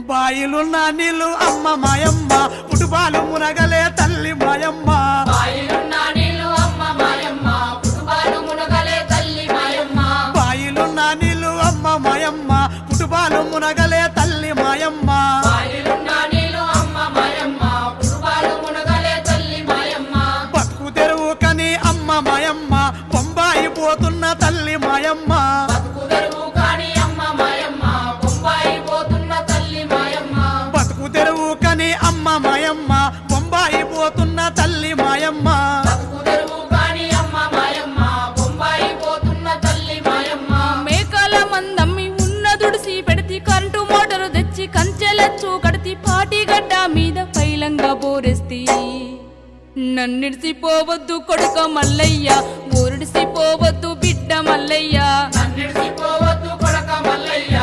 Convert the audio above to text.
బాయిలున్న నీళ్ళు అమ్మ మాయమ్మ పుటుపాలు మునగలే తల్లి మాయమ్మ బాయిలున్న నీళ్ళు అమ్మ మాయమ్మ పుటుపాలు మునగలే తల్లి మాయమ్మ బాయిలున్న నీళ్ళు అమ్మ మాయమ్మ పుటుపాలు మునగలే తల్లి మాయమ్మ బాయిలున్న నీళ్ళు అమ్మ మాయమ్మ పుటుపాలు మునగలే తల్లి మాయమ్మ బతుకు తెరువు కని అమ్మ మాయమ్మ బొంబాయి పోతున్న తల్లి మాయమ్మ బతుకు తెరువు కాని అమ్మ మాయమ్మ బొంబాయి పోతున్న తల్లి మాయమ్మ బతుకు తెరువు కని అమ్మ మాయమ్మ బొంబాయి పోతున్న తల్లి మాయమ్మ బతుకు తెరువు కాని అమ్మ మాయమ్మ బొంబాయి పోతున్న తల్లి మాయమ్మ మేకల మందమ్మి ఉన్న దుడిసి పెడితి కరెంటు మోటారు తెచ్చి కంచెలచ్చు కడితి పాటిగడ్డ మీద పైలంగా బోరెస్తి నన్నిడిసిపోవద్దు కొడుక మల్లయ్య ఊరిడిసిపోవద్దు బిడ్డ మల్లయ్య నన్నిడిసిపోవద్దు కొడక మల్లయ్య